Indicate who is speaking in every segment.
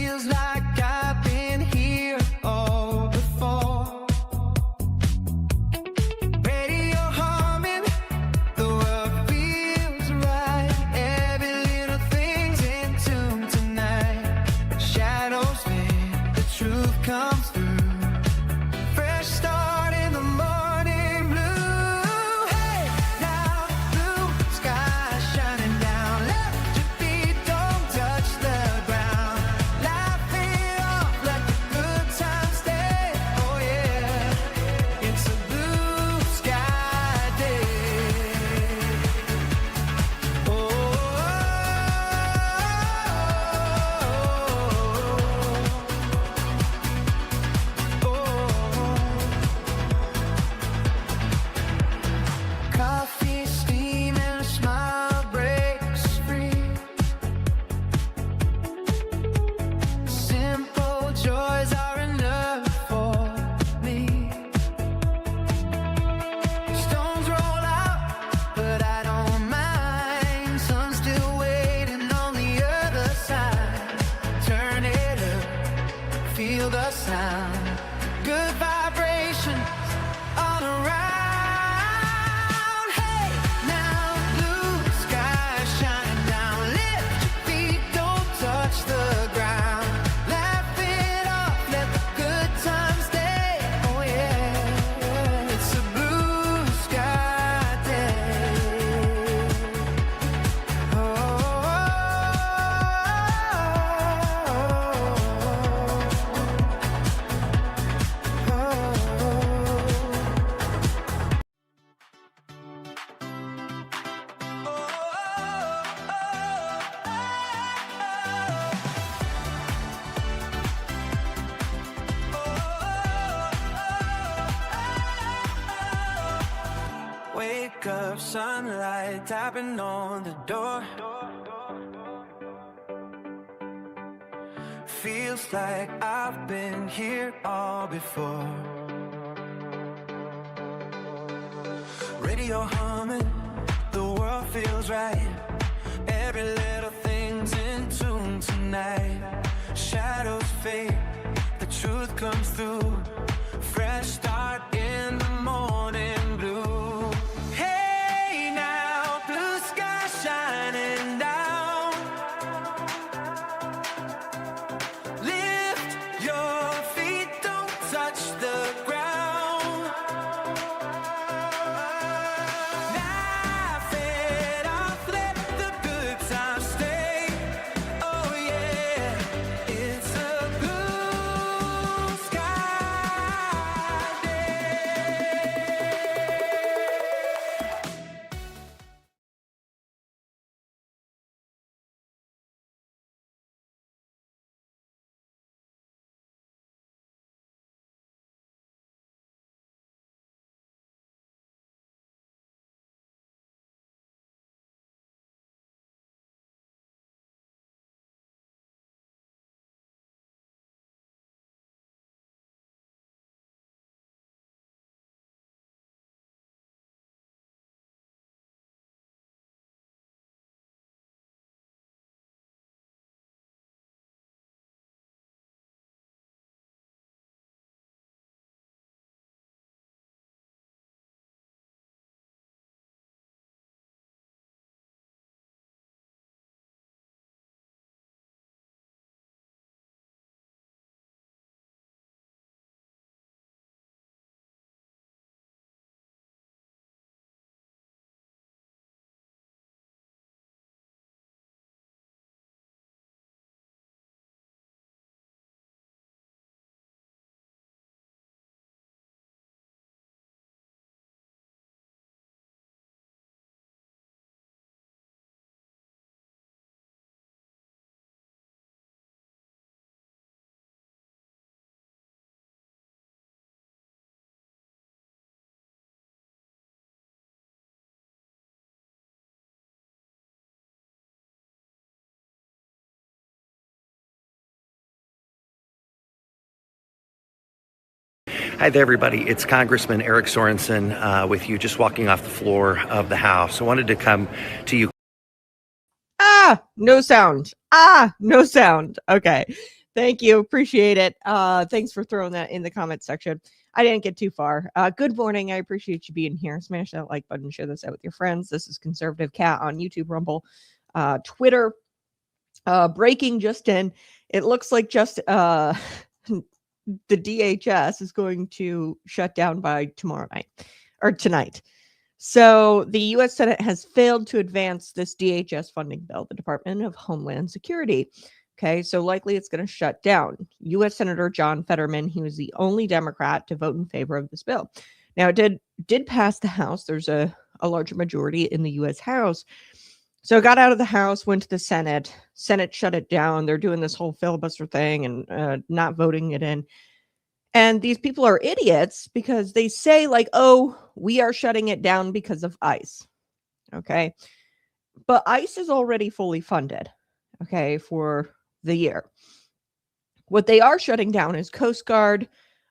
Speaker 1: feels like I've been here all before. Radio humming, the world feels right. Every little thing's in tune tonight. Shadows fade, the truth comes through. Fresh start in the morning blue. Hey, now blue sky shining down. Left your feet, don't touch the ground. Laugh it off, let the good times stay. Oh yeah, it's a blue sky day. Oh, coffee steaming, a smile breaks free. Simple joys are enough for me. Stones roll out, but I don't mind. Sun's still waiting on the other side. Turn it up, feel the sound. Good vibrations all around. Hey, now blue sky shining down. Lift your feet, don't touch the ground. Laugh it off, let the good times stay. Oh yeah, it's a blue sky day. Wake up, sunlight tapping on the door. Feels like I've been here all before. Radio humming, the world feels right. Every little thing's in tune tonight. Shadows fade, the truth comes through. Fresh start in the morning blue. Hey now, blue sky shining down. Lift your feet, don't touch the ground. Laugh it off, let the good times stay. Oh yeah, it's a blue sky day.
Speaker 2: Hi there, everybody. It's Congressman Eric Sorensen with you, just walking off the floor of the House. I wanted to come to you.
Speaker 3: No sound. No sound. Okay. Thank you. Appreciate it. Thanks for throwing that in the comment section. I didn't get too far. Good morning. I appreciate you being here. Smash that like button. Share this out with your friends. This is Conservative Cat on YouTube, Rumble, Twitter. Breaking just in. It looks like just the DHS is going to shut down by tomorrow night or tonight. So the U.S. Senate has failed to advance this DHS funding bill, the Department of Homeland Security. Okay, so likely it's going to shut down. U.S. Senator John Fetterman, he was the only Democrat to vote in favor of this bill. Now, it did pass the House. There's a larger majority in the U.S. House. So it got out of the House, went to the Senate. Senate shut it down. They're doing this whole filibuster thing and not voting it in. And these people are idiots because they say like, oh, we are shutting it down because of ICE. Okay. But ICE is already fully funded, okay, for the year. What they are shutting down is Coast Guard,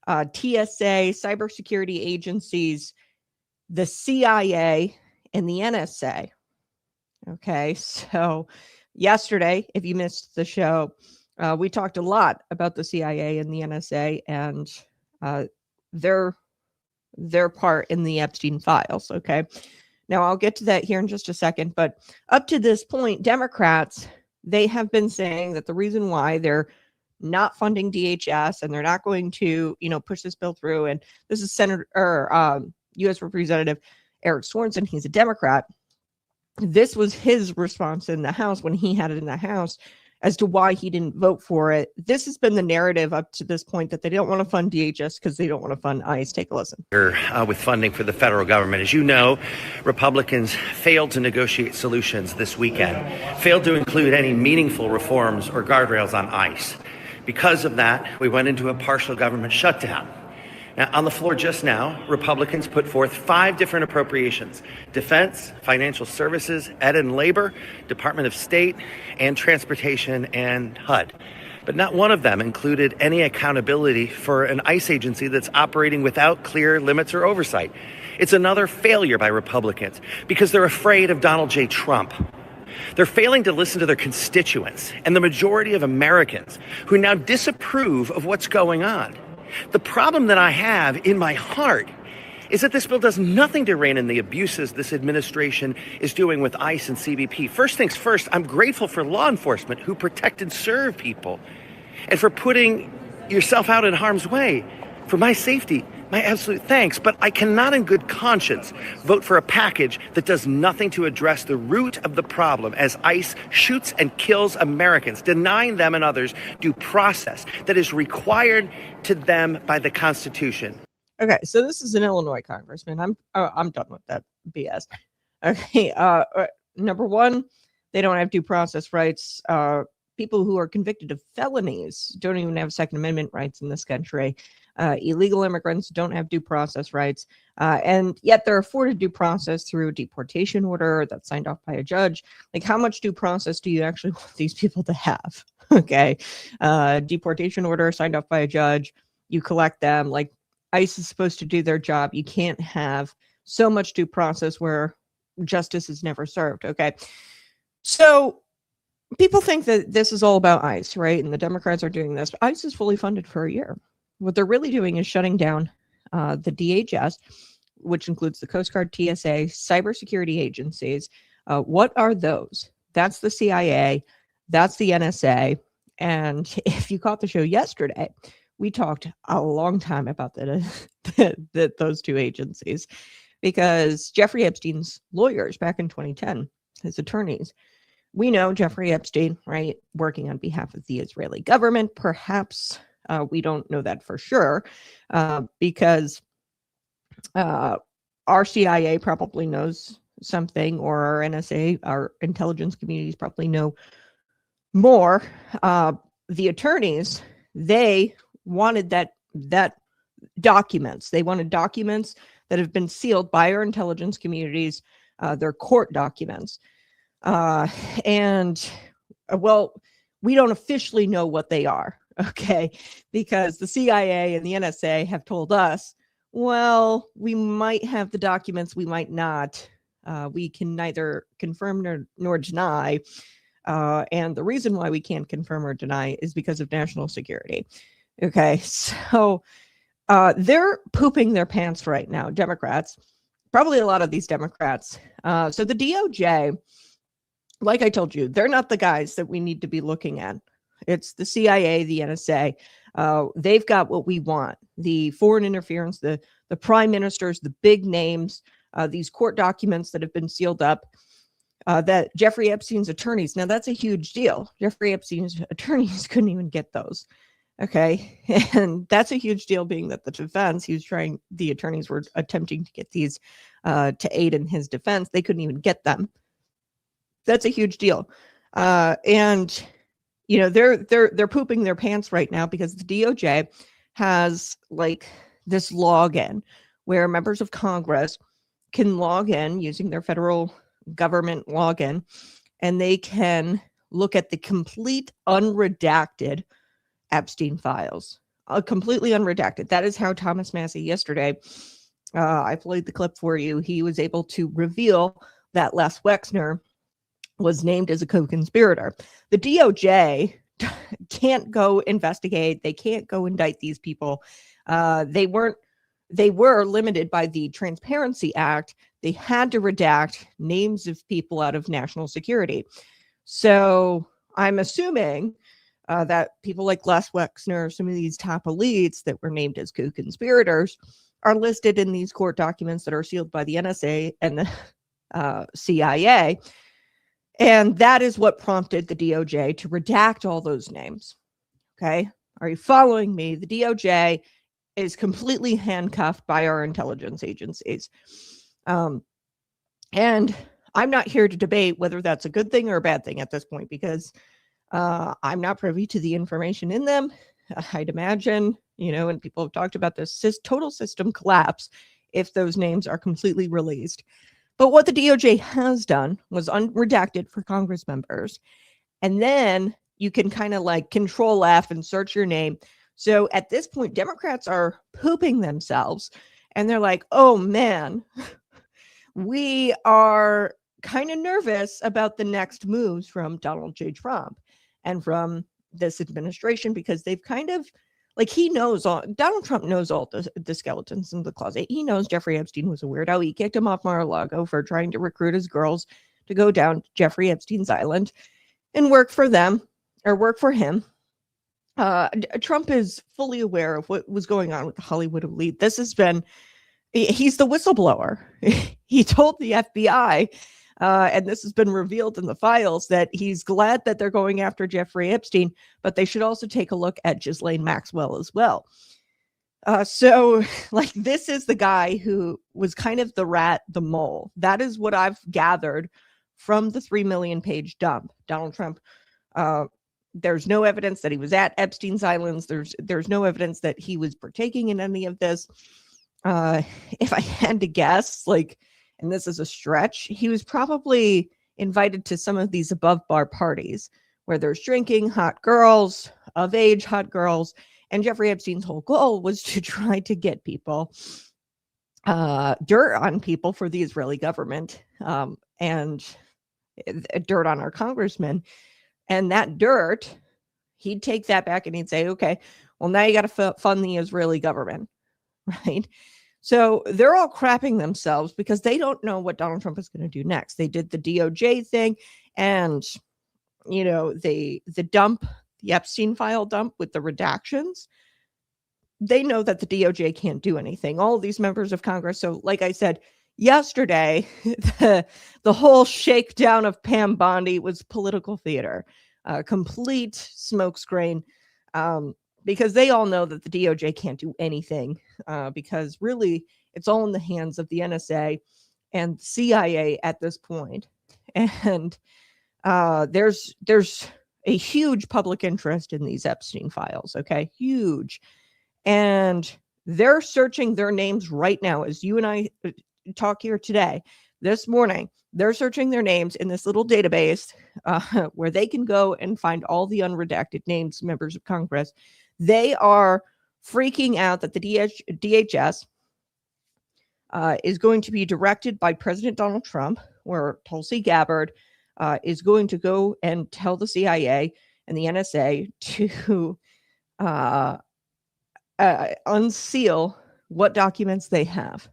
Speaker 3: TSA, cybersecurity agencies, the CIA, and the NSA. Okay, so yesterday, if you missed the show, we talked a lot about the CIA and the NSA and their part in the Epstein files. Okay, now I'll get to that here in just a second. But up to this point, Democrats, they have been saying that the reason why they're not funding DHS and they're not going to, push this bill through. And this is U.S. Representative Eric Sorensen. He's a Democrat. This was his response in the House when he had it in the House as to why he didn't vote for it. This has been the narrative up to this point, that they don't want to fund DHS because they don't want to fund ICE. Take a listen.
Speaker 2: With funding for the federal government. As you know, Republicans failed to negotiate solutions this weekend, failed to include any meaningful reforms or guardrails on ICE. Because of that, we went into a partial government shutdown. Now, on the floor just now, Republicans put forth 5 different appropriations: defense, financial services, ed and labor, Department of State, and transportation and HUD. But not one of them included any accountability for an ICE agency that's operating without clear limits or oversight. It's another failure by Republicans because they're afraid of Donald J. Trump. They're failing to listen to their constituents and the majority of Americans who now disapprove of what's going on. The problem that I have in my heart is that this bill does nothing to rein in the abuses this administration is doing with ICE and CBP. First things first, I'm grateful for law enforcement who protect and serve people, and for putting yourself out in harm's way. For my safety, my absolute thanks, but I cannot in good conscience vote for a package that does nothing to address the root of the problem as ICE shoots and kills Americans, denying them and others due process that is required to them by the Constitution.
Speaker 3: Okay, so this is an Illinois congressman. I'm done with that BS. Okay, number one, they don't have due process rights. People who are convicted of felonies don't even have Second Amendment rights in this country. Illegal immigrants don't have due process rights, and yet they're afforded due process through a deportation order that's signed off by a judge. Like, how much due process do you actually want these people to have? Okay, deportation order signed off by a judge, you collect them. Like, ICE is supposed to do their job. You can't have so much due process where justice is never served. Okay, so people think that this is all about ICE, right? And the Democrats are doing this. ICE is fully funded for a year. What they're really doing is shutting down the DHS, which includes the Coast Guard, TSA, cybersecurity agencies. What are those? That's the CIA. That's the NSA. And if you caught the show yesterday, we talked a long time about those 2 agencies, because Jeffrey Epstein's lawyers back in 2010, his attorneys, we know Jeffrey Epstein, right, working on behalf of the Israeli government, perhaps. We don't know that for sure, because our CIA probably knows something, or our NSA, our intelligence communities probably know more. The attorneys, they wanted that documents. They wanted documents that have been sealed by our intelligence communities, their court documents. And we don't officially know what they are. Okay, because the CIA and the NSA have told us, well, we might have the documents, we might not. We can neither confirm nor deny. And the reason why we can't confirm or deny is because of national security. Okay, so they're pooping their pants right now, Democrats. Probably a lot of these Democrats. So the DOJ, like I told you, they're not the guys that we need to be looking at. It's the CIA, the NSA. They've got what we want: the foreign interference, the prime ministers, the big names, these court documents that have been sealed up, that Jeffrey Epstein's attorneys. Now, that's a huge deal. Jeffrey Epstein's attorneys couldn't even get those. Okay. And that's a huge deal, being that the attorneys were attempting to get these to aid in his defense. They couldn't even get them. That's a huge deal. And you know, they're pooping their pants right now because the DOJ has like this login where members of Congress can log in using their federal government login, and they can look at the complete unredacted Epstein files, completely unredacted. That is how Thomas Massey yesterday, I played the clip for you. He was able to reveal that Les Wexner was named as a co-conspirator. The DOJ can't go investigate. They can't go indict these people. They were limited by the Transparency Act. They had to redact names of people out of national security. So I'm assuming that people like Les Wexner, some of these top elites that were named as co-conspirators, are listed in these court documents that are sealed by the NSA and the CIA. And that is what prompted the DOJ to redact all those names. Okay. Are you following me? The DOJ is completely handcuffed by our intelligence agencies. And I'm not here to debate whether that's a good thing or a bad thing at this point, because I'm not privy to the information in them. I'd imagine, you know, and people have talked about this total system collapse if those names are completely released. But what the DOJ has done was unredacted for Congress members. And then you can kind of like Control F and search your name. So at this point, Democrats are pooping themselves. And they're like, oh, man, we are kind of nervous about the next moves from Donald J. Trump and from this administration, because they've kind of, like, Donald Trump knows all the skeletons in the closet. He knows Jeffrey Epstein was a weirdo. He kicked him off Mar-a-Lago for trying to recruit his girls to go down to Jeffrey Epstein's island and work for them or work for him. Trump is fully aware of what was going on with the Hollywood elite. He's the whistleblower. He told the FBI, and this has been revealed in the files, that he's glad that they're going after Jeffrey Epstein, but they should also take a look at Ghislaine Maxwell as well. So, like, this is the guy who was kind of the rat, the mole. That is what I've gathered from the 3 million page dump. Donald Trump, there's no evidence that he was at Epstein's Islands. There's no evidence that he was partaking in any of this. If I had to guess, like, and this is a stretch, he was probably invited to some of these above bar parties where there's drinking, hot girls, of age hot girls. And Jeffrey Epstein's whole goal was to try to get people, dirt on people for the Israeli government, and dirt on our congressmen. And that dirt, he'd take that back and he'd say, okay, well, now you got to fund the Israeli government, right? So they're all crapping themselves because they don't know what Donald Trump is going to do next. They did the DOJ thing, and, you know, the Epstein file dump with the redactions. They know that the DOJ can't do anything. All of these members of Congress. So, like I said yesterday, the whole shakedown of Pam Bondi was political theater, complete smokescreen. Because they all know that the DOJ can't do anything, because really it's all in the hands of the NSA and CIA at this point. And there's a huge public interest in these Epstein files. Okay, huge. And they're searching their names right now as you and I talk here today. This morning, they're searching their names in this little database where they can go and find all the unredacted names, members of Congress. They are freaking out that the DHS is going to be directed by President Donald Trump, where Tulsi Gabbard is going to go and tell the CIA and the NSA to unseal what documents they have.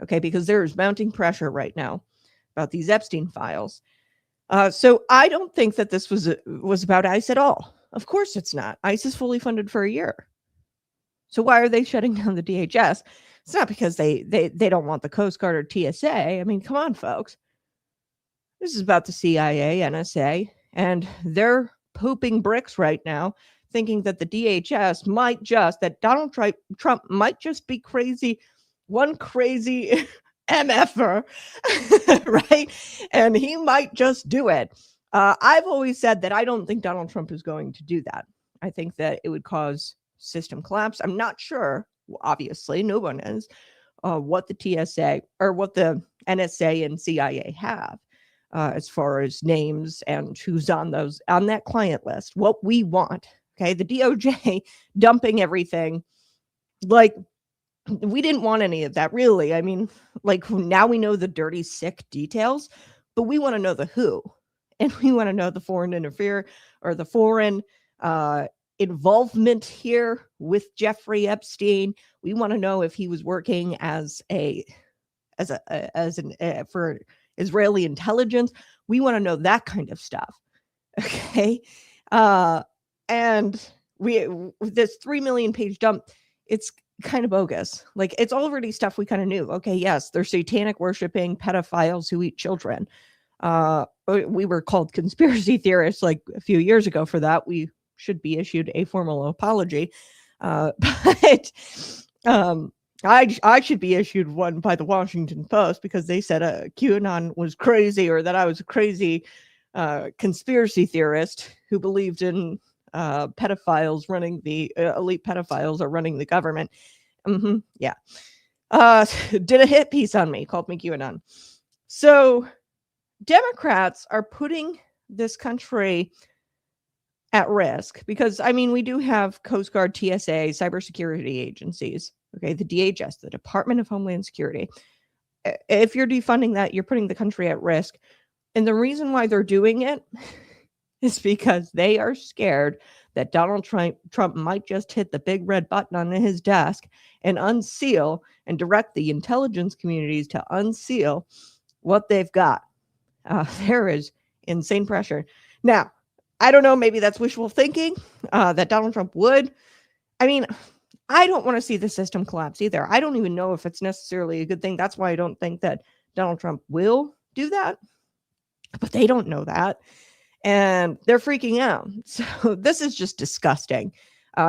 Speaker 3: Okay, because there is mounting pressure right now about these Epstein files. So I don't think that this was about ICE at all. Of course it's not. ICE is fully funded for a year. So why are they shutting down the DHS? It's not because they don't want the Coast Guard or TSA. I mean, come on, folks. This is about the CIA, NSA, and they're pooping bricks right now, thinking that the DHS might just, that Donald Trump might just be crazy, one crazy MFer, right? And he might just do it. I've always said that I don't think Donald Trump is going to do that. I think that it would cause system collapse. I'm not sure, obviously, no one is, what the TSA or what the NSA and CIA have as far as names and who's on that client list. What we want, okay? The DOJ dumping everything, like, we didn't want any of that, really. I mean, like, now we know the dirty, sick details, but we want to know the who, and we want to know the foreign the foreign involvement here with Jeffrey Epstein. We want to know if he was working for Israeli intelligence. We want to know that kind of stuff. Okay. And this 3 million page dump, it's kind of bogus. Like, it's already stuff we kind of knew. Okay, yes, they're satanic worshiping pedophiles who eat children. We were called conspiracy theorists like a few years ago for that. We should be issued a formal apology. But I should be issued one by the Washington Post because they said QAnon was crazy, or that I was a crazy conspiracy theorist who believed in pedophiles running the elite pedophiles are running the government. Yeah. Did a hit piece on me, called me QAnon. So Democrats are putting this country at risk because, I mean, we do have Coast Guard, TSA, cybersecurity agencies. Okay, the DHS, the Department of Homeland Security. If you're defunding that, you're putting the country at risk. And the reason why they're doing it is because they are scared that Donald Trump might just hit the big red button on his desk and unseal and direct the intelligence communities to unseal what they've got. There is insane pressure. Now, I don't know, maybe that's wishful thinking that Donald Trump would. I mean, I don't want to see the system collapse either. I don't even know if it's necessarily a good thing. That's why I don't think that Donald Trump will do that. But they don't know that. And they're freaking out. So this is just disgusting.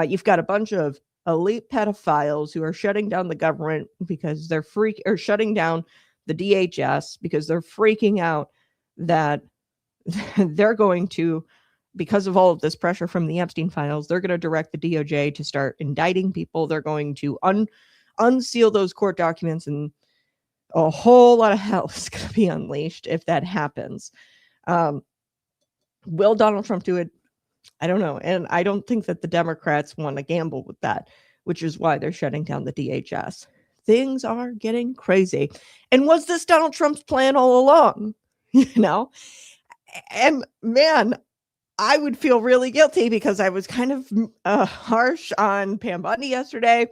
Speaker 3: You've got a bunch of elite pedophiles who are shutting down the government because they're shutting down the DHS because they're freaking out that they're going to, because of all of this pressure from the Epstein files, they're going to direct the DOJ to start indicting people. They're going to unseal those court documents, and a whole lot of hell is going to be unleashed if that happens. Will Donald Trump do it? I don't know. And I don't think that the Democrats want to gamble with that, which is why they're shutting down the DHS. Things are getting crazy. And was this Donald Trump's plan all along? You know? And man, I would feel really guilty because I was kind of harsh on Pam Bondi yesterday.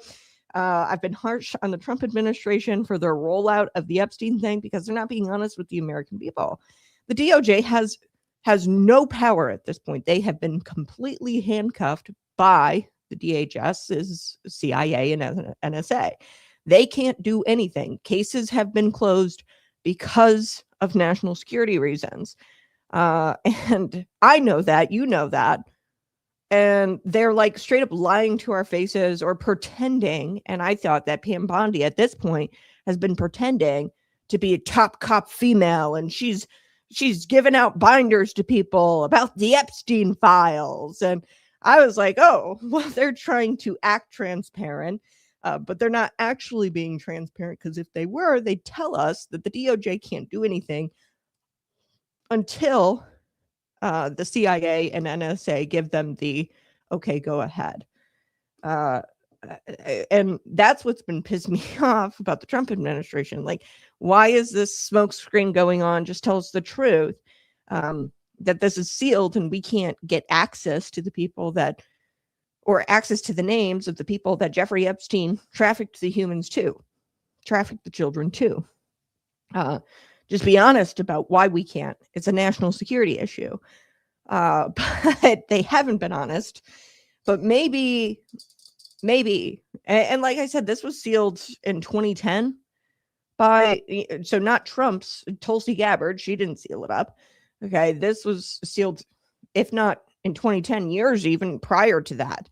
Speaker 3: I've been harsh on the Trump administration for their rollout of the Epstein thing because they're not being honest with the American people. The DOJ has no power at this point. They have been completely handcuffed by the DHS's CIA and NSA. They can't do anything. Cases have been closed because of national security reasons. And I know that, you know that. And they're like straight up lying to our faces or pretending. And I thought that Pam Bondi at this point has been pretending to be a top cop female. And she's given out binders to people about the Epstein files. And I was like, oh, well, they're trying to act transparent, but they're not actually being transparent, because if they were, they'd tell us that the DOJ can't do anything until the CIA and NSA give them the okay, go ahead. And that's what's been pissing me off about the Trump administration. Like, why is this smoke screen going on? Just tell us the truth. that this is sealed and we can't get access to the people that, or access to the names of the people that Jeffrey Epstein trafficked the humans to, trafficked the children to. Just be honest about why we can't. It's a national security issue. But they haven't been honest. But maybe, and like I said, this was sealed in 2010 by, so not Trump's, Tulsi Gabbard. She didn't seal it up. Okay, this was sealed, if not in 2010, years even prior to that,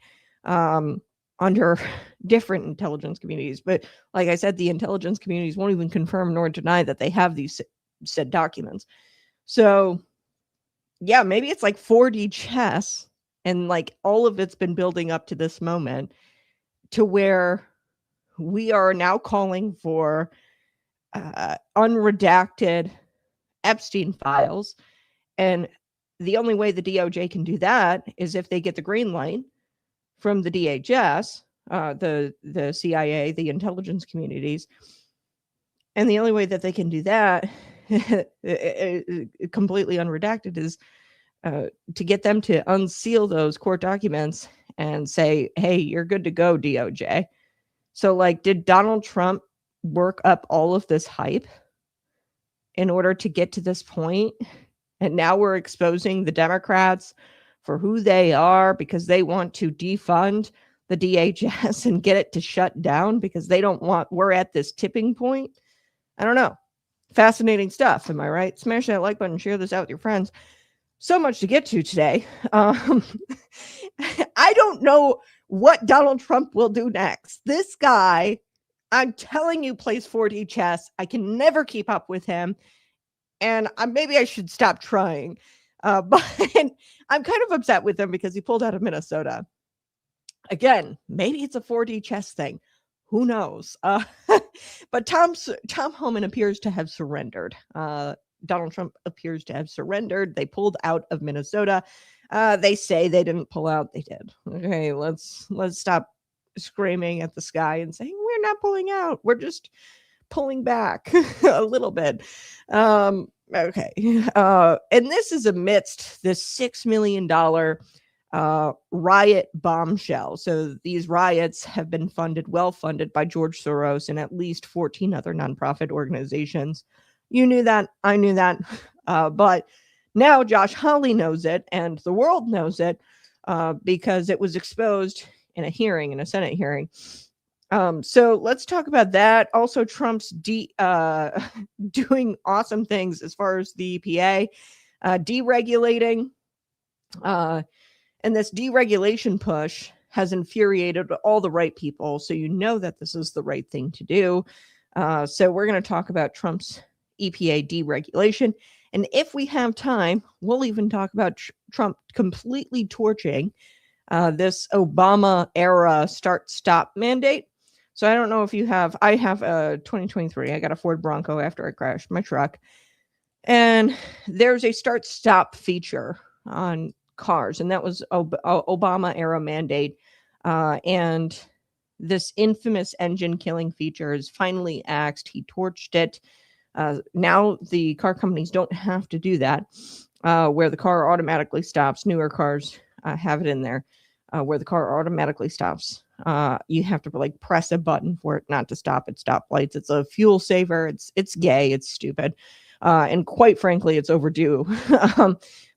Speaker 3: under different intelligence communities. But like I said, the intelligence communities won't even confirm nor deny that they have these said documents. So yeah, maybe it's like 4D chess, and like all of it's been building up to this moment to where we are now calling for unredacted Epstein files. And the only way the DOJ can do that is if they get the green light from the DHS, the CIA, the intelligence communities. And the only way that they can do that, completely unredacted, is to get them to unseal those court documents and say, hey, you're good to go, DOJ. So, like, did Donald Trump work up all of this hype in order to get to this point? And now we're exposing the Democrats for who they are because they want to defund the DHS and get it to shut down because they don't want, we're at this tipping point. I don't know. Fascinating stuff. Am I right? Smash that like button, share this out with your friends. So much to get to today. I don't know what Donald Trump will do next. This guy, I'm telling you, plays 4D chess. I can never keep up with him. And maybe I should stop trying. But I'm kind of upset with him because he pulled out of Minnesota. Again, maybe it's a 4D chess thing. Who knows? But Tom Homan appears to have surrendered. Donald Trump appears to have surrendered. They pulled out of Minnesota. They say they didn't pull out. They did. Okay, let's stop screaming at the sky and saying we're not pulling out. We're just pulling back a little bit. Okay. And this is amidst this $6 million Riot Bombshell. So these riots have been well funded by George Soros and at least 14 other nonprofit organizations. You knew that. I knew that. But now Josh Hawley knows it and the world knows it because it was exposed in a Senate hearing. So let's talk about that. Also, Trump's doing awesome things as far as the EPA, deregulating. And this deregulation push has infuriated all the right people. So you know that this is the right thing to do. So we're going to talk about Trump's EPA deregulation. And if we have time, we'll even talk about Trump completely torching this Obama era start-stop mandate. So I don't know if you have, I have a 2023. I got a Ford Bronco after I crashed my truck. And there's a start-stop feature on cars. And that was Obama era mandate. And this infamous engine killing feature is finally axed. He torched it. Now the car companies don't have to do that, where the car automatically stops. Newer cars have it in there, where the car automatically stops. You have to like press a button for it not to stop at stoplights. It's a fuel saver. It's gay. It's stupid. And quite frankly, it's overdue.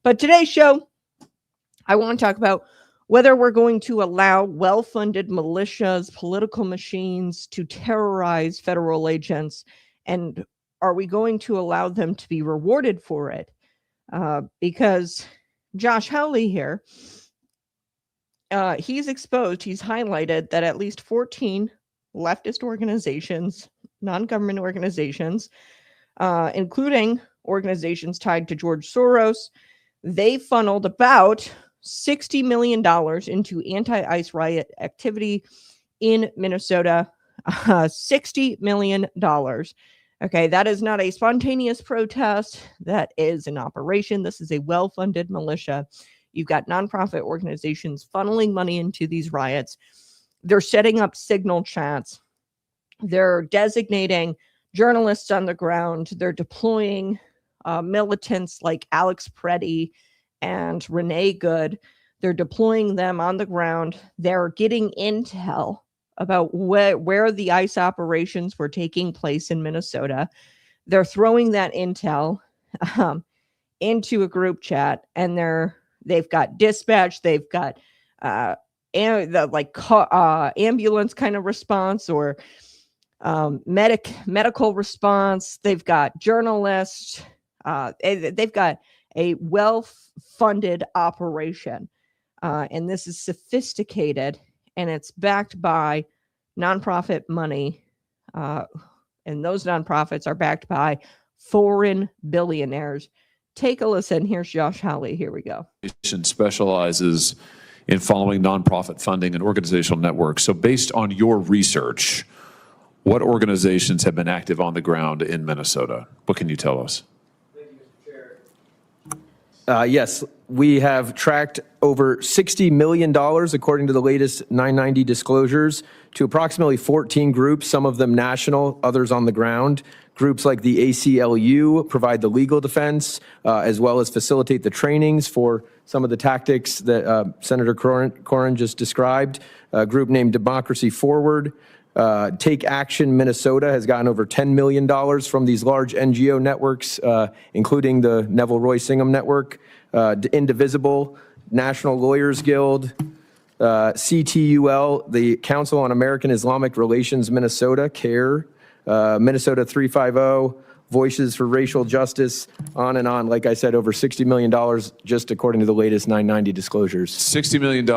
Speaker 3: But today's show, I want to talk about whether we're going to allow well-funded militias, political machines to terrorize federal agents, and are we going to allow them to be rewarded for it? Because Josh Hawley here, he's highlighted that at least 14 leftist organizations, non-government organizations, including organizations tied to George Soros, they funneled about $60 million into anti-ICE riot activity in Minnesota. $60 million. Okay, that is not a spontaneous protest. That is an operation. This is a well-funded militia. You've got nonprofit organizations funneling money into these riots. They're setting up signal chats. They're designating journalists on the ground. They're deploying militants like Alex Preddy and Renee Good. They're deploying them on the ground. They're getting intel about where the ICE operations were taking place in Minnesota. They're throwing that intel into a group chat, and they've got dispatch, they've got ambulance kind of response, or medical response. They've got journalists. They've got a well-funded operation, and this is sophisticated, and it's backed by nonprofit money, and those nonprofits are backed by foreign billionaires. Take a listen. Here's Josh Hawley. Here we go.
Speaker 4: Specializes in following nonprofit funding and organizational networks. So based on your research, what organizations have been active on the ground in Minnesota? What can you tell us?
Speaker 5: Thank you, Mr. Chair. Yes, we have tracked over $60 million, according to the latest 990 disclosures, to approximately 14 groups, some of them national, others on the ground. Groups like the ACLU provide the legal defense, as well as facilitate the trainings for some of the tactics that Senator Corrin just described. A group named Democracy Forward. Take Action Minnesota has gotten over $10 million from these large NGO networks, including the Neville Roy Singham Network, Indivisible, National Lawyers Guild, CTUL, the Council on American Islamic Relations Minnesota, CARE, Minnesota 350, Voices for Racial Justice, on and on. Like I said, over $60 million just according to the latest 990 disclosures.
Speaker 4: $60 million,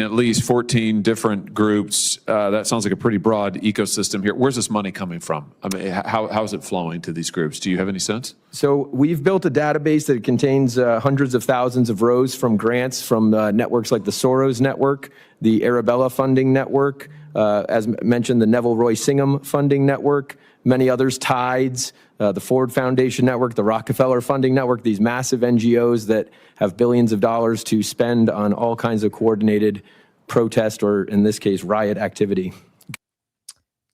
Speaker 4: at least 14 different groups. That sounds like a pretty broad ecosystem here. Where's this money coming from? I mean, how is it flowing to these groups? Do you have any sense?
Speaker 5: So we've built a database that contains hundreds of thousands of rows from grants from networks like the Soros Network, the Arabella Funding Network, as mentioned, the Neville Roy Singham Funding Network, many others, Tides, the Ford Foundation Network, the Rockefeller Funding Network, these massive NGOs that have billions of dollars to spend on all kinds of coordinated protest, or in this case, riot activity.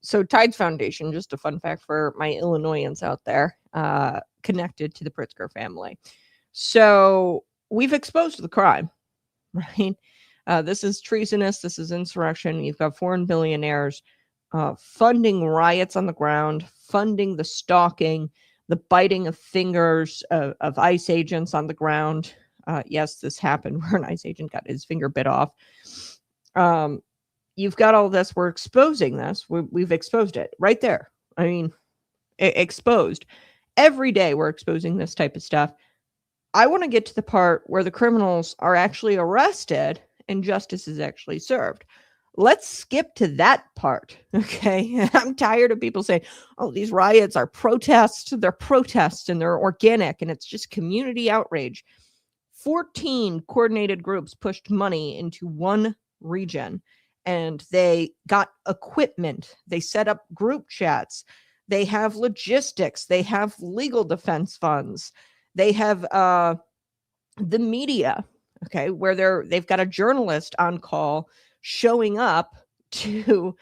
Speaker 3: So Tides Foundation, just a fun fact for my Illinoisans out there, connected to the Pritzker family. So we've exposed the crime, right? This is treasonous. This is insurrection. You've got foreign billionaires funding riots on the ground, funding the stalking, the biting of fingers of ICE agents on the ground. Yes, this happened where an ICE agent got his finger bit off. You've got all this. We're exposing this. We've exposed it right there. I mean, exposed. Every day we're exposing this type of stuff. I want to get to the part where the criminals are actually arrested and justice is actually served. Let's skip to that part, okay? I'm tired of people saying, oh, these riots are protests. They're protests and they're organic and it's just community outrage. 14 coordinated groups pushed money into one region and they got equipment. They set up group chats. They have logistics. They have legal defense funds. They have the media, okay, where they've got a journalist on call showing up to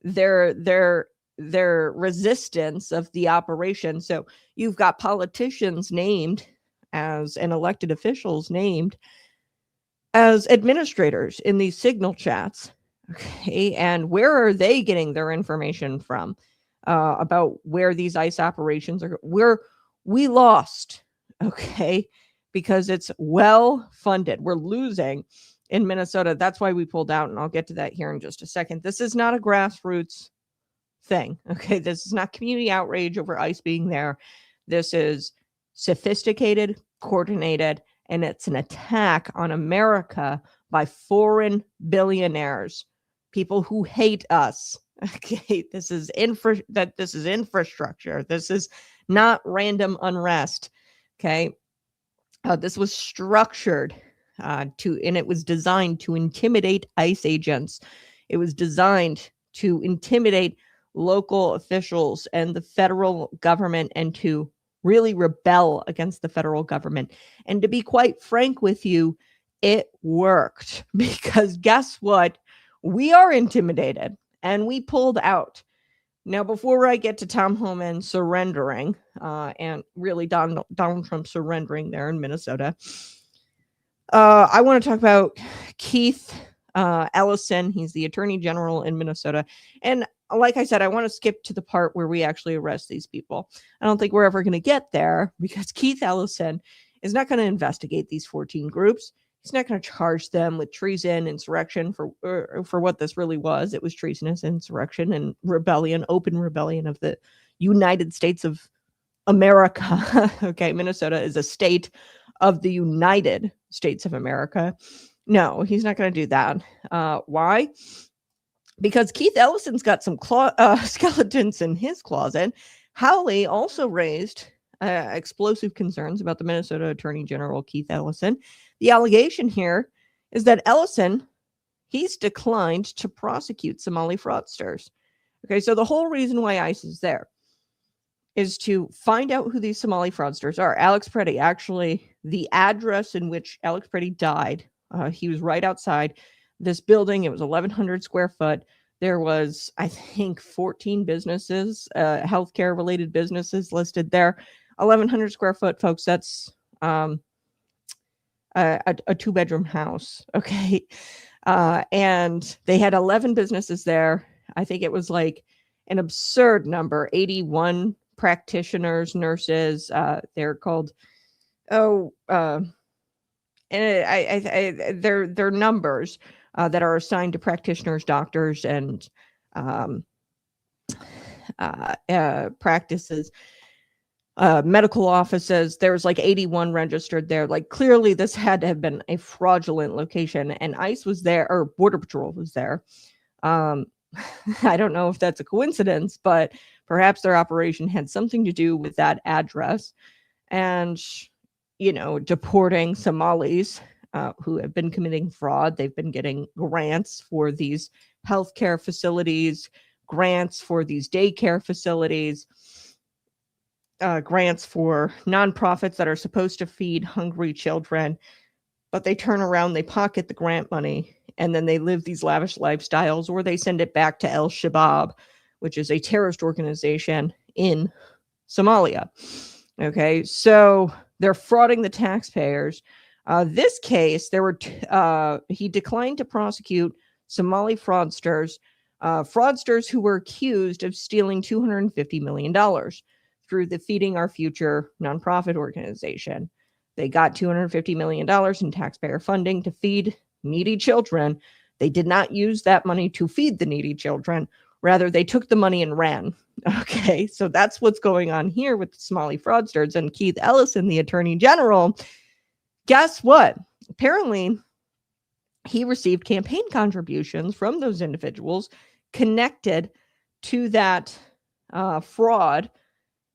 Speaker 3: their resistance of the operation. So you've got politicians named as and elected officials named as administrators in these signal chats. Okay, and where are they getting their information from about where these ICE operations are? We lost, okay, because it's well funded. We're losing in Minnesota. That's why we pulled out, and I'll get to that here in just a second. This is not a grassroots thing, okay? This is not community outrage over ICE being there. This is sophisticated, coordinated, and it's an attack on America by foreign billionaires, people who hate us. Okay, this is infrastructure. This is not random unrest. Okay, this was structured and it was designed to intimidate ICE agents. It was designed to intimidate local officials and the federal government and to really rebel against the federal government. And to be quite frank with you, it worked, because guess what? We are intimidated and we pulled out. Now, before I get to Tom Homan surrendering, and really Donald Trump surrendering there in Minnesota, I want to talk about Keith Ellison. He's the Attorney General in Minnesota. And like I said, I want to skip to the part where we actually arrest these people. I don't think we're ever going to get there because Keith Ellison is not going to investigate these 14 groups. He's not going to charge them with treason, insurrection for what this really was. It was treasonous insurrection and rebellion, open rebellion of the United States of America. Okay, Minnesota is a state of the United States of America. No, he's not going to do that. Why? Because Keith Ellison's got some skeletons in his closet. Howley also raised explosive concerns about the Minnesota Attorney General, Keith Ellison. The allegation here is that Ellison, he's declined to prosecute Somali fraudsters. Okay, so the whole reason why ICE is there is to find out who these Somali fraudsters are. Alex Preddy, actually, the address in which Alex Preddy died, he was right outside this building. It was 1,100 square foot. There was, I think, 14 businesses, healthcare related businesses listed there. 1,100 square foot, folks. That's a 2-bedroom house. Okay. And they had 11 businesses there. I think it was like an absurd number, 81 practitioners, nurses. They're called, and they're numbers that are assigned to practitioners, doctors, and practices. Medical offices. There's like 81 registered there. Like clearly this had to have been a fraudulent location, and ICE was there, or Border Patrol was there. I don't know if that's a coincidence, but perhaps their operation had something to do with that address and, you know, deporting Somalis who have been committing fraud. They've been getting grants for these healthcare facilities, grants for these daycare facilities, grants for nonprofits that are supposed to feed hungry children, but they turn around, they pocket the grant money, and then they live these lavish lifestyles, or they send it back to Al-Shabaab, which is a terrorist organization in Somalia. Okay, so they're frauding the taxpayers. This case, there were he declined to prosecute Somali fraudsters, fraudsters who were accused of stealing $250 million through the Feeding Our Future nonprofit organization. They got $250 million in taxpayer funding to feed needy children. They did not use that money to feed the needy children. Rather, they took the money and ran. Okay, so that's what's going on here with the Somali fraudsters. And Keith Ellison, the Attorney General, guess what? Apparently, he received campaign contributions from those individuals connected to that fraud.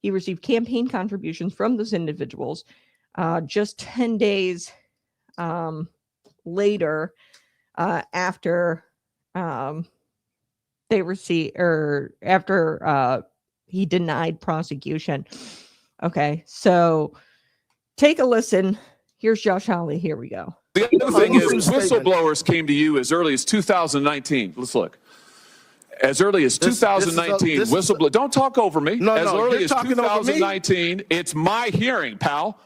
Speaker 3: He received campaign contributions from those individuals just 10 days later after they received, or after he denied prosecution. Okay, so take a listen. Here's Josh Hawley. Here we go.
Speaker 4: The other thing is, whistleblowers came to you as early as 2019. Let's look. As early as 2019, whistleblower. Don't talk over me.
Speaker 6: No,
Speaker 4: as early as
Speaker 6: talking over me.
Speaker 4: 2019, it's my hearing, pal.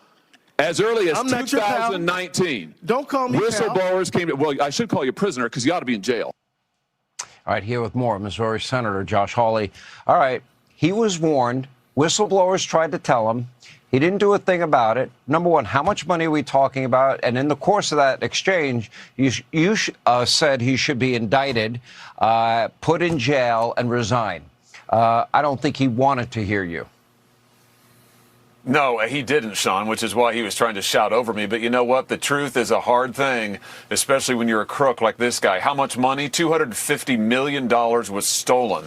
Speaker 4: As early as
Speaker 6: I'm not your pal.
Speaker 4: 2019,
Speaker 6: Don't call me
Speaker 4: whistleblowers came to. Well, I should call you prisoner because you ought to be in jail.
Speaker 7: All right, here with more, Missouri Senator Josh Hawley. All right, he was warned. Whistleblowers tried to tell him. He didn't do a thing about it. Number one, how much money are we talking about? And in the course of that exchange, you said he should be indicted, put in jail, and resign. I don't think he wanted to hear you.
Speaker 8: No, he didn't, Sean, which is why he was trying to shout over me. But you know what? The truth is a hard thing, especially when you're a crook like this guy. How much money? $250 million was stolen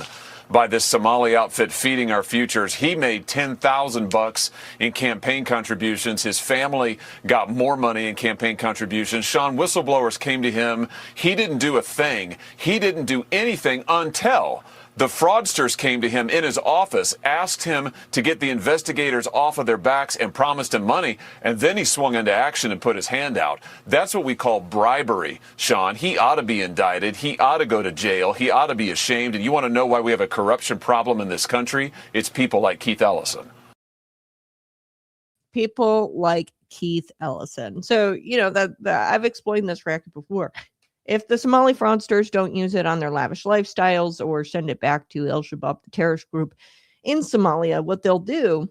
Speaker 8: by this Somali outfit Feeding Our Futures. He made $10,000 in campaign contributions. His family got more money in campaign contributions. Sean, whistleblowers came to him. He didn't do a thing. He didn't do anything until The fraudsters came to him in his office, asked him to get the investigators off of their backs and promised him money, and then he swung into action and put his hand out. That's what we call bribery, Sean. He ought to be indicted. He ought to go to jail. He ought to be ashamed. And you want to know why we have a corruption problem in this country? It's people like Keith Ellison.
Speaker 3: People like Keith Ellison. So, you know, that I've explained this racket before. If the Somali fraudsters don't use it on their lavish lifestyles or send it back to Al-Shabaab, the terrorist group in Somalia, what they'll do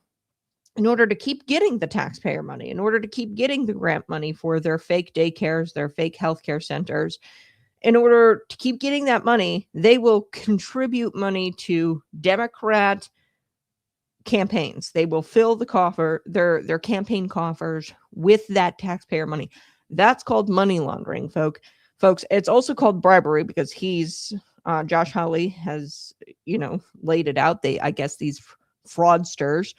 Speaker 3: in order to keep getting the taxpayer money, in order to keep getting the grant money for their fake daycares, their fake healthcare centers, in order to keep getting that money, they will contribute money to Democrat campaigns. They will fill the their campaign coffers with that taxpayer money. That's called money laundering, folks. It's also called bribery because Josh Hawley has, you know, laid it out. I guess these fraudsters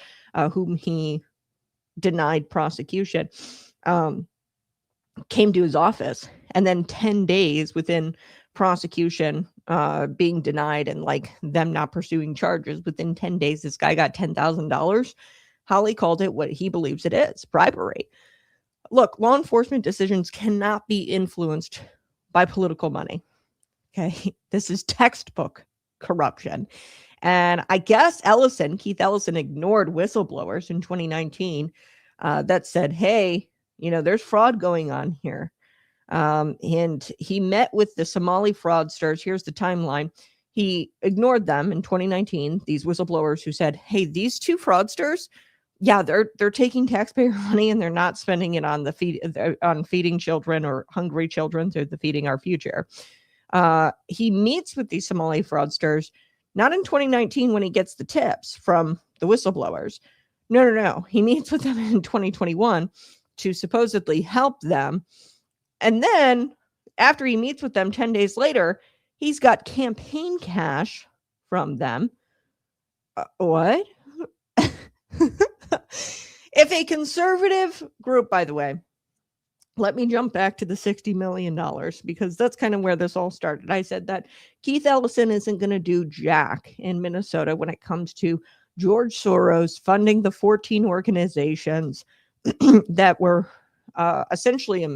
Speaker 3: whom he denied prosecution came to his office, and then 10 days within prosecution being denied and like them not pursuing charges, within 10 days, this guy got $10,000. Hawley called it what he believes it is, bribery. Look, law enforcement decisions cannot be influenced by political money. Okay. This is textbook corruption. And I guess Keith Ellison ignored whistleblowers in 2019 that said, hey, you know, there's fraud going on here. And he met with the Somali fraudsters. Here's the timeline. He ignored them in 2019, these whistleblowers who said, hey, these two fraudsters, yeah, they're taking taxpayer money and they're not spending it on on feeding children or hungry children through the Feeding Our Future. He meets with these Somali fraudsters, not in 2019 when he gets the tips from the whistleblowers. No. He meets with them in 2021 to supposedly help them. And then after he meets with them 10 days later, he's got campaign cash from them. What? If a conservative group, by the way, let me jump back to the $60 million because that's kind of where this all started. I said that Keith Ellison isn't going to do jack in Minnesota when it comes to George Soros funding the 14 organizations that were essentially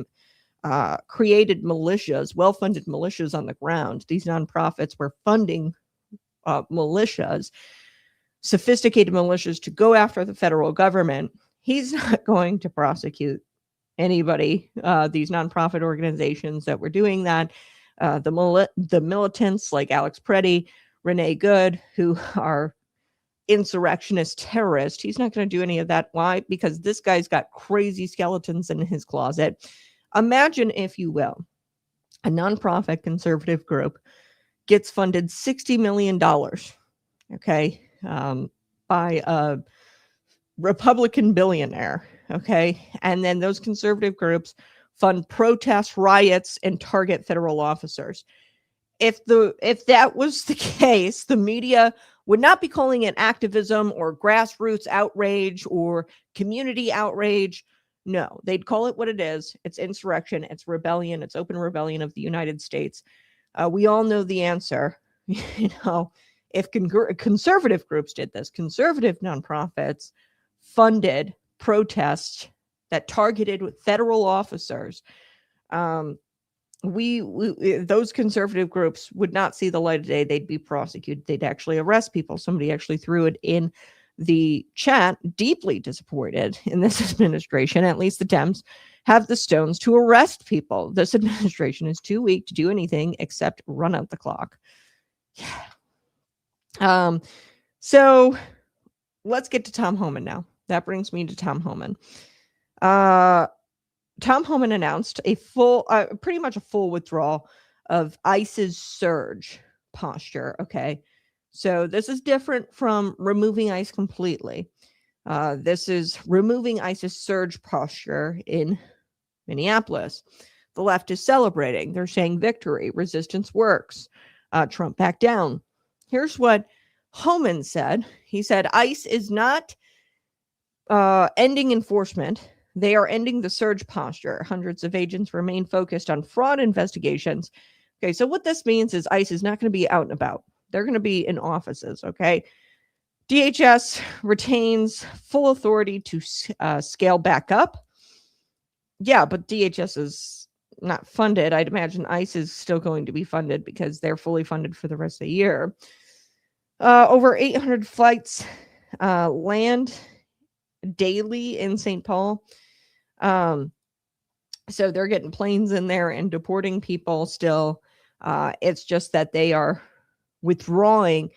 Speaker 3: created militias, well-funded militias on the ground. These nonprofits were funding militias, sophisticated militias, to go after the federal government. He's not going to prosecute anybody, these nonprofit organizations that were doing that. The militants like Alex Preddy, Renee Good, who are insurrectionist terrorists. He's not going to do any of that. Why? Because this guy's got crazy skeletons in his closet. Imagine, if you will, a nonprofit conservative group gets funded $60 million, okay, by a Republican billionaire, okay? And then those conservative groups fund protests, riots, and target federal officers. If that was the case, the media would not be calling it activism or grassroots outrage or community outrage. No, they'd call it what it is. It's insurrection. It's rebellion. It's open rebellion of the United States. We all know the answer. You know, if conservative groups did this, conservative nonprofits funded protests that targeted federal officers, those conservative groups would not see the light of day. They'd be prosecuted. They'd actually arrest people. Somebody actually threw it in the chat, deeply disappointed in this administration. At least the Dems have the stones to arrest people. This administration is too weak to do anything except run out the clock. Yeah. So let's get to Tom Homan now. That brings me to Tom Homan. Tom Homan announced pretty much a full withdrawal of ICE's surge posture. Okay. So this is different from removing ICE completely. This is removing ICE's surge posture in Minneapolis. The left is celebrating. They're saying victory. Resistance works. Trump back down. Here's what Homan said. He said, ICE is not ending enforcement. They are ending the surge posture. Hundreds of agents remain focused on fraud investigations. Okay, so what this means is ICE is not going to be out and about. They're going to be in offices, okay? DHS retains full authority to scale back up. Yeah, but DHS is not funded. I'd imagine ICE is still going to be funded because they're fully funded for the rest of the year. Over 800 flights land daily in St. Paul. So they're getting planes in there and deporting people still. It's just that they are withdrawing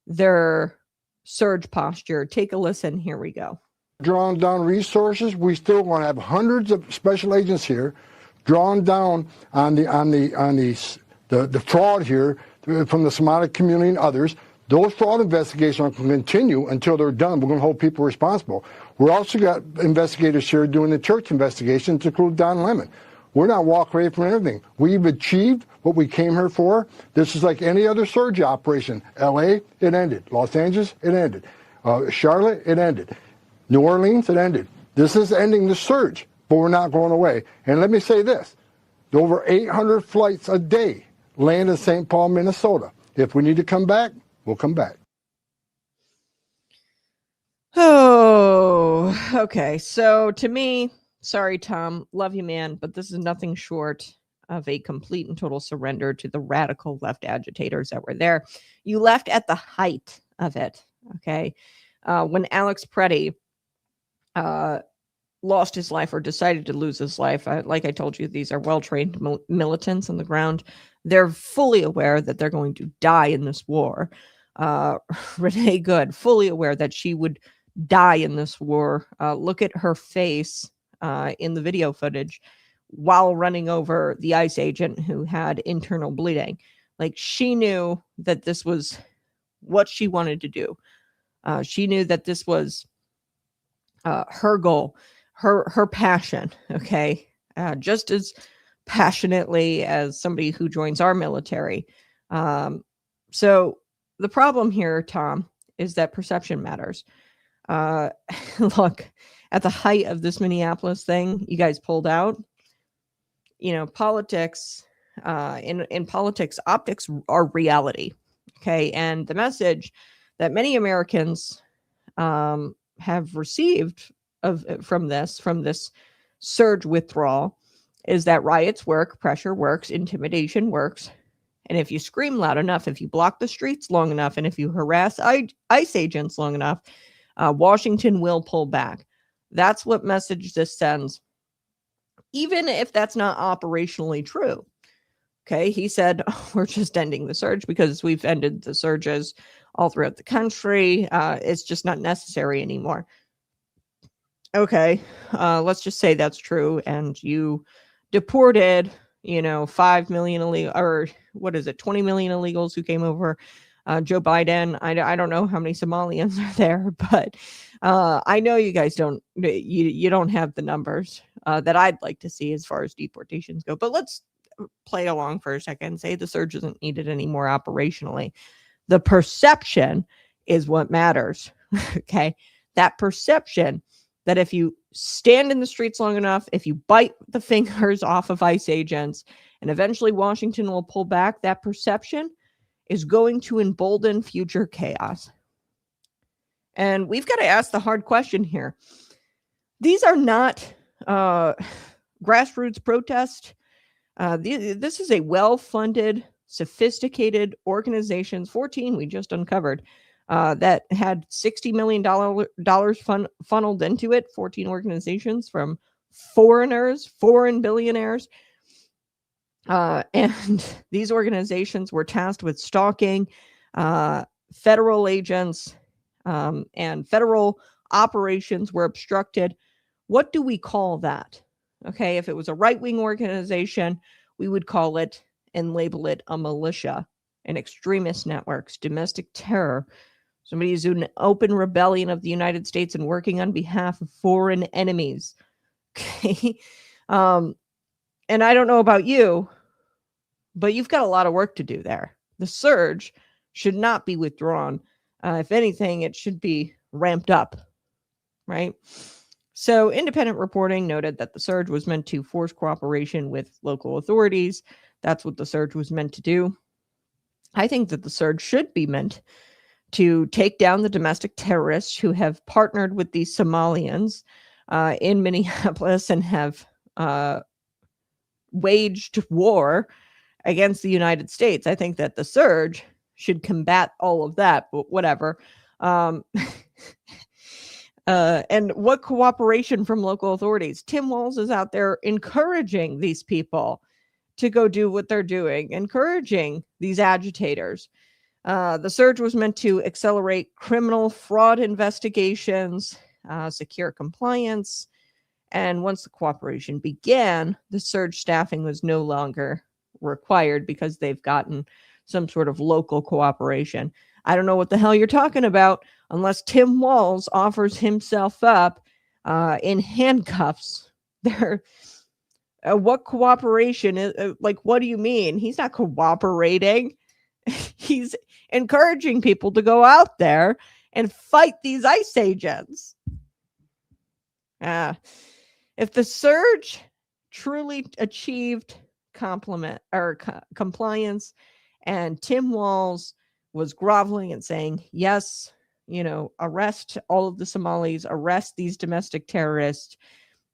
Speaker 3: their surge posture. Take a listen. Here we go.
Speaker 6: Drawing down resources, we still want to have hundreds of special agents here, drawn down on the fraud here from the Somatic community and others. Those fraud investigations can continue until they're done. We're going to hold people responsible. We're also got investigators here doing the church investigations, to include Don Lemon. We're not walking away from anything. We've achieved what we came here for. This is like any other surge operation. L.A., it ended. Los Angeles, it ended. Charlotte, it ended. New Orleans, it ended. This is ending the surge, but we're not going away. And let me say this. Over 800 flights a day land in St. Paul, Minnesota. If we need to come back, we'll come back.
Speaker 3: Oh, okay. So to me, sorry, Tom, love you, man, but this is nothing short of a complete and total surrender to the radical left agitators that were there. You left at the height of it, okay? When Alex Preddy lost his life or decided to lose his life, like I told you, these are well-trained militants on the ground. They're fully aware that they're going to die in this war. Renee Good, fully aware that she would die in this war. Look at her face in the video footage while running over the ICE agent who had internal bleeding. Like, she knew that this was what she wanted to do. She knew that this was her goal, her passion, okay? Just as passionately as somebody who joins our military. So the problem here, Tom, is that perception matters. Look, at the height of this Minneapolis thing, you guys pulled out. You know, politics, in politics, optics are reality, okay? And the message that many Americans have received from this surge withdrawal is that riots work, pressure works, intimidation works. And if you scream loud enough, if you block the streets long enough, and if you harass ICE agents long enough, Washington will pull back. That's what message this sends, even if that's not operationally true. Okay, he said, we're just ending the surge because we've ended the surges all throughout the country. It's just not necessary anymore. Okay, let's just say that's true, and you deported, 5 million illegal, or what is it, 20 million illegals who came over. Joe Biden, I don't know how many Somalians are there, but I know you guys you don't have the numbers that I'd like to see as far as deportations go. But let's play along for a second and say the surge isn't needed anymore operationally. The perception is what matters. Okay, that perception that if you stand in the streets long enough, if you bite the fingers off of ICE agents, and eventually Washington will pull back, that perception is going to embolden future chaos. And we've got to ask the hard question here. These are not grassroots protests. This is a well-funded, sophisticated organizations, 14 we just uncovered, that had $60 million funneled into it, 14 organizations from foreign billionaires. And these organizations were tasked with stalking federal agents, and federal operations were obstructed. What do we call that? Okay, if it was a right-wing organization, we would call it and label it a militia, an extremist networks, domestic terror, somebody who's in open rebellion of the United States and working on behalf of foreign enemies. Okay, and I don't know about you, but you've got a lot of work to do there. The surge should not be withdrawn. If anything, it should be ramped up, right? So independent reporting noted that the surge was meant to force cooperation with local authorities. That's what the surge was meant to do. I think that the surge should be meant to take down the domestic terrorists who have partnered with these Somalians in Minneapolis and have waged war against the United States. I think that the surge should combat all of that, but whatever. And what cooperation from local authorities? Tim Walz is out there encouraging these people to go do what they're doing, encouraging these agitators. The surge was meant to accelerate criminal fraud investigations, secure compliance, and once the cooperation began, the surge staffing was no longer required because they've gotten some sort of local cooperation. I don't know what the hell you're talking about unless Tim Walz offers himself up in handcuffs. There, what cooperation is like? What do you mean? He's not cooperating. He's encouraging people to go out there and fight these ICE agents. If the surge truly achieved compliance, and Tim Walz was groveling and saying, yes, arrest all of the Somalis, arrest these domestic terrorists.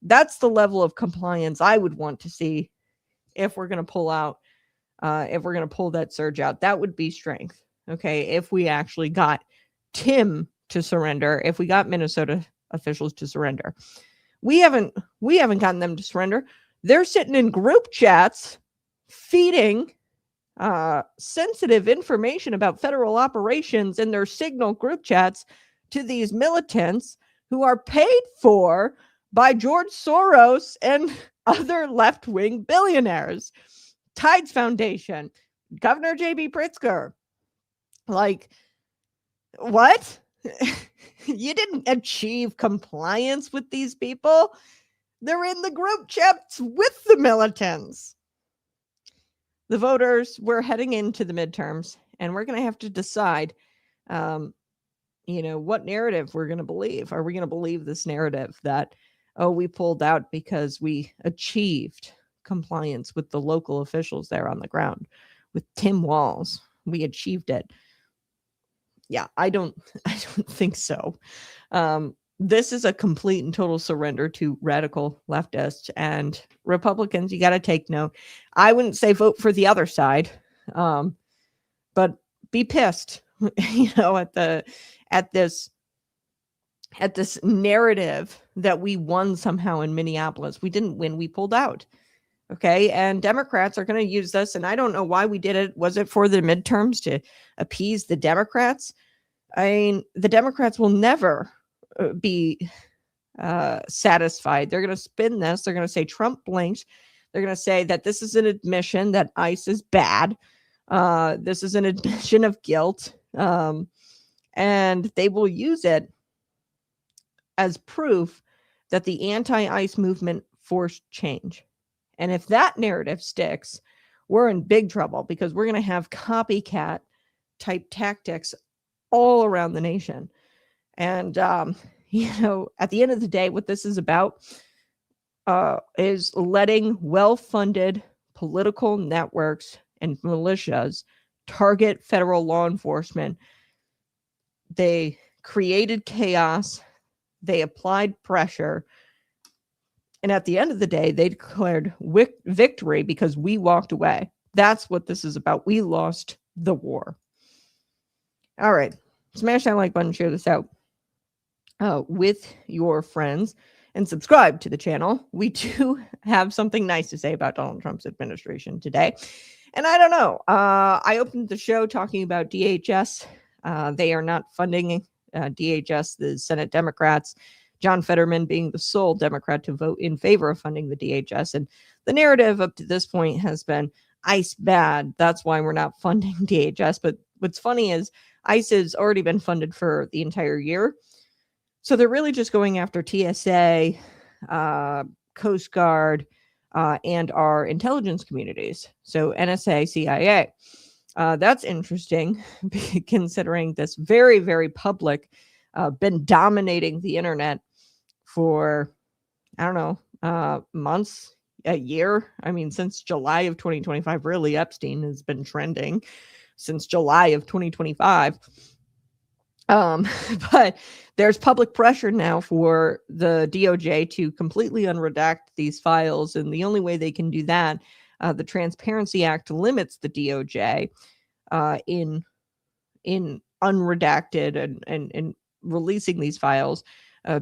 Speaker 3: That's the level of compliance I would want to see if we're going to pull out, if we're going to pull that surge out. That would be strength. Okay. If we actually got Tim to surrender, if we got Minnesota officials to surrender. We haven't gotten them to surrender. They're sitting in group chats feeding sensitive information about federal operations in their Signal group chats to these militants who are paid for by George Soros and other left-wing billionaires. Tides Foundation, Governor J.B. Pritzker. Like, what? You didn't achieve compliance with these people. They're in the group chats with the militants. The voters, we're heading into the midterms, and we're going to have to decide, what narrative we're going to believe. Are we going to believe this narrative that, we pulled out because we achieved compliance with the local officials there on the ground? With Tim Walz, we achieved it. Yeah, I don't think so. This is a complete and total surrender to radical leftists and Republicans. You got to take note. I wouldn't say vote for the other side, but be pissed, at this narrative that we won somehow in Minneapolis. We didn't win. We pulled out. Okay. And Democrats are going to use this. And I don't know why we did it. Was it for the midterms to appease the Democrats? I mean, the Democrats will never be satisfied. They're going to spin this. They're going to say Trump blinked. They're going to say that this is an admission that ICE is bad. This is an admission of guilt. And they will use it as proof that the anti-ICE movement forced change. And if that narrative sticks, we're in big trouble because we're going to have copycat type tactics all around the nation. And, at the end of the day, what this is about is letting well-funded political networks and militias target federal law enforcement. They created chaos. They applied pressure. And at the end of the day, they declared victory because we walked away. That's what this is about. We lost the war. All right. Smash that like button, share this out with your friends, and subscribe to the channel. We do have something nice to say about Donald Trump's administration today. And I don't know. I opened the show talking about DHS. They are not funding DHS, the Senate Democrats. John Fetterman being the sole Democrat to vote in favor of funding the DHS. And the narrative up to this point has been ICE bad. That's why we're not funding DHS. But what's funny is ICE has already been funded for the entire year. So they're really just going after TSA, Coast Guard, and our intelligence communities. So NSA, CIA. That's interesting considering this very, very public, been dominating the internet for, I don't know, months, a year. I mean, since July of 2025, really, Epstein has been trending. since July of 2025. But there's public pressure now for the DOJ to completely unredact these files. And the only way they can do that, the Transparency Act limits the DOJ in unredacted and releasing these files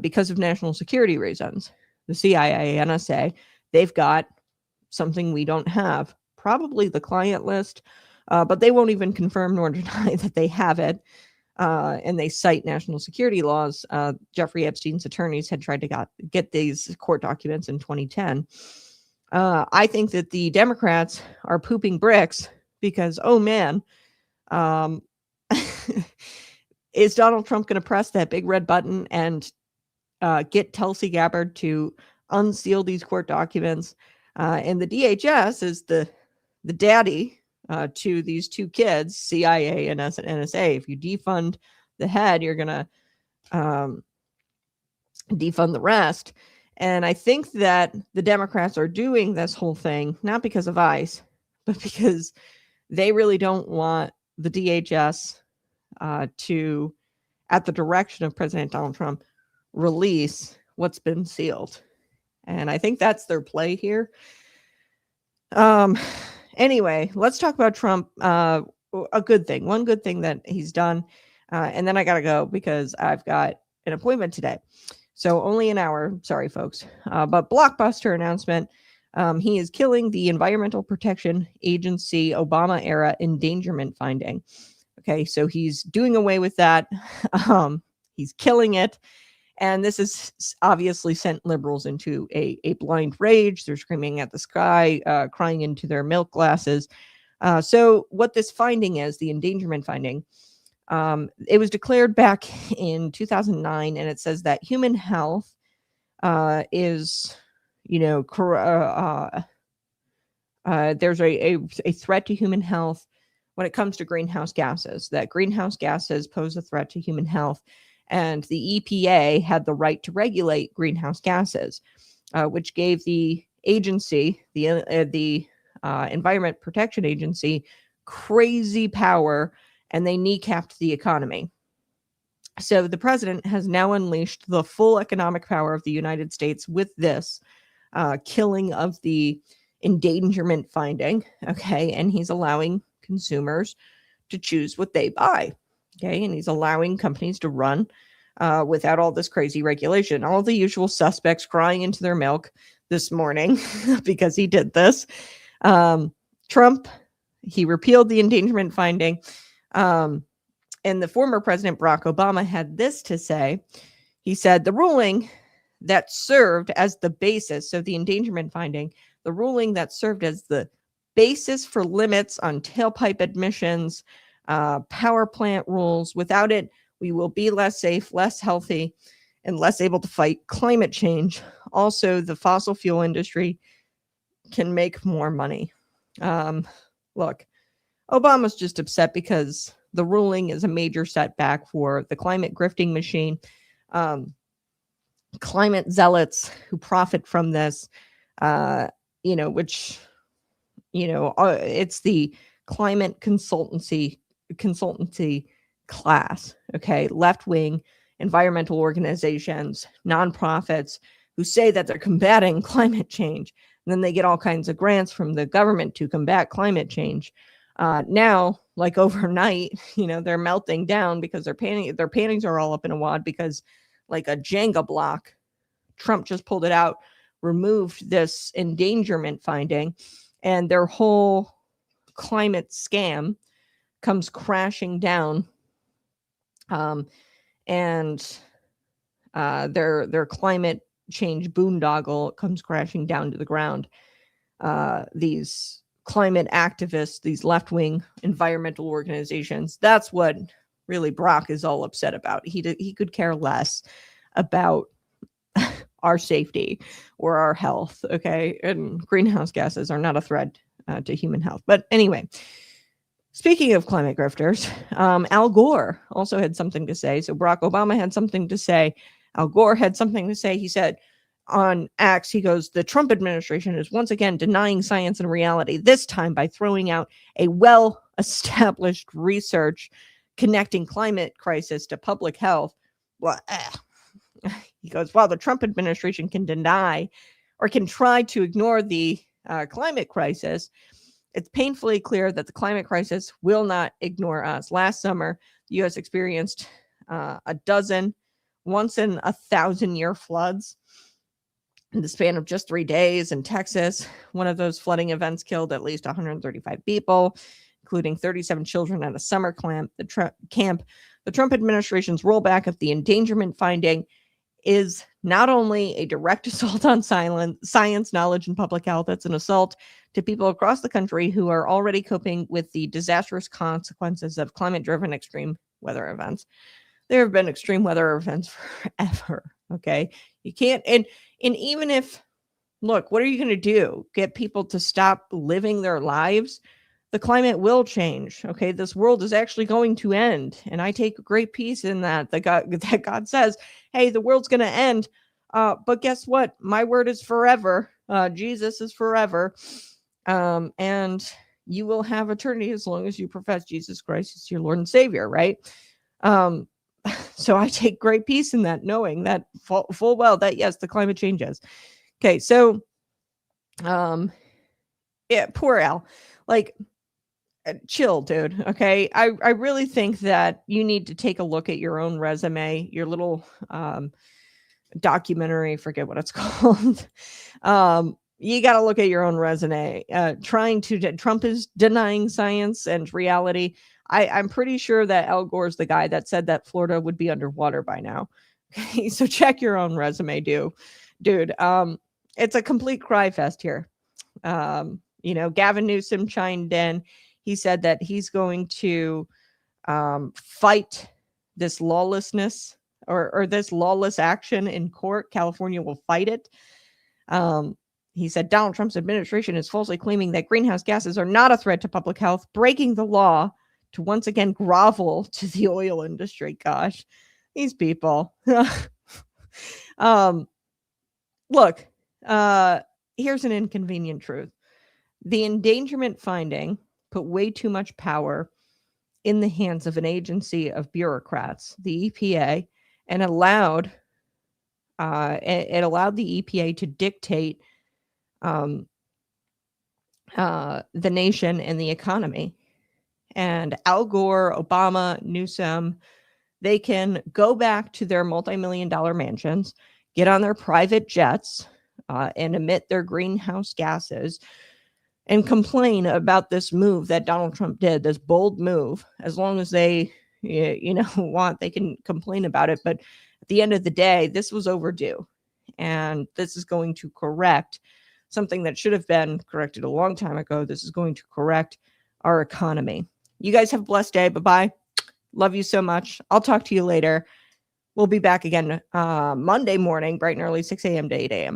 Speaker 3: because of national security reasons. The CIA, NSA, they've got something we don't have, probably the client list, but they won't even confirm nor deny that they have it. And they cite national security laws. Jeffrey Epstein's attorneys had tried to get these court documents in 2010. I think that the Democrats are pooping bricks because, oh man, is Donald Trump going to press that big red button and get Tulsi Gabbard to unseal these court documents? And the DHS is the daddy to these two kids, CIA and NSA. If you defund the head, you're going to defund the rest. And I think that the Democrats are doing this whole thing, not because of ICE, but because they really don't want the DHS to, at the direction of President Donald Trump, release what's been sealed. And I think that's their play here. Anyway, let's talk about Trump. One good thing that he's done. And then I got to go because I've got an appointment today. So only an hour. Sorry, folks. But blockbuster announcement. He is killing the Environmental Protection Agency Obama era endangerment finding. Okay, so he's doing away with that. He's killing it. And this has obviously sent liberals into a blind rage. They're screaming at the sky, crying into their milk glasses. So what this finding is, the endangerment finding, it was declared back in 2009, and it says that human health is, there's a threat to human health when it comes to greenhouse gases, that greenhouse gases pose a threat to human health. And the EPA had the right to regulate greenhouse gases, which gave the agency, the Environment Protection Agency, crazy power, and they kneecapped the economy. So the president has now unleashed the full economic power of the United States with this killing of the endangerment finding. Okay, and he's allowing consumers to choose what they buy. Okay, and he's allowing companies to run without all this crazy regulation. All the usual suspects crying into their milk this morning because he did this. Trump, he repealed the endangerment finding. And the former President Barack Obama had this to say. He said, the ruling that served as the basis, so the endangerment finding, the ruling that served as the basis for limits on tailpipe emissions, power plant rules. Without it, we will be less safe, less healthy, and less able to fight climate change. Also, the fossil fuel industry can make more money. Look, Obama's just upset because the ruling is a major setback for the climate grifting machine. Climate zealots who profit from this, it's the climate consultancy class, okay? Left-wing environmental organizations, nonprofits who say that they're combating climate change. And then they get all kinds of grants from the government to combat climate change. Now, like overnight, they're melting down because their panties are all up in a wad because, like a Jenga block, Trump just pulled it out, removed this endangerment finding, and their whole climate scam comes crashing down. And their climate change boondoggle comes crashing down to the ground. These climate activists, these left-wing environmental organizations, that's what really Brock is all upset about. He could care less about our safety or our health, okay? And greenhouse gases are not a threat to human health. But anyway, speaking of climate grifters, Al Gore also had something to say. So Barack Obama had something to say. Al Gore had something to say. He said on X, he goes, the Trump administration is once again denying science and reality, this time by throwing out a established research connecting climate crisis to public health. Well, he goes, while the Trump administration can deny or can try to ignore the climate crisis, it's painfully clear that the climate crisis will not ignore us. Last summer, the U.S. experienced a dozen once-in-a-thousand-year floods in the span of just 3 days in Texas. One of those flooding events killed at least 135 people, including 37 children at a summer camp. The Trump administration's rollback of the endangerment finding is not only a direct assault on science, knowledge, and public health, it's an assault to people across the country who are already coping with the disastrous consequences of climate-driven extreme weather events. There have been extreme weather events forever, okay? You can't, and even if, look, what are you going to do? Get people to stop living their lives? The climate will change, okay? This world is actually going to end, and I take great peace in that God says, hey, the world's going to end, but guess what? My word is forever. Jesus is forever, and you will have eternity as long as you profess Jesus Christ as your Lord and Savior, right? So I take great peace in that, knowing that full well that, yes, the climate changes. Okay, so, yeah, poor Al. Like, chill, dude, okay? I really think that you need to take a look at your own resume, your little documentary, forget what it's called. You got to look at your own resume. Trump is denying science and reality. I'm pretty sure that Al Gore's the guy that said that Florida would be underwater by now. Okay, so check your own resume, dude. It's a complete cry fest here. Gavin Newsom chimed in. He said that he's going to fight this lawlessness or this lawless action in court. California will fight it. He said Donald Trump's administration is falsely claiming that greenhouse gases are not a threat to public health, breaking the law to once again grovel to the oil industry. Gosh, these people. Look, here's an inconvenient truth. The endangerment finding put way too much power in the hands of an agency of bureaucrats, the EPA, and allowed the EPA to dictate the nation and the economy. And Al Gore, Obama, Newsom, they can go back to their multi-million-dollar mansions, get on their private jets, and emit their greenhouse gases, and complain about this move that Donald Trump did, this bold move. As long as they, want, they can complain about it. But at the end of the day, this was overdue. And this is going to correct something that should have been corrected a long time ago. This is going to correct our economy. You guys have a blessed day. Bye-bye. Love you so much. I'll talk to you later. We'll be back again Monday morning, bright and early, 6 a.m. to 8 a.m.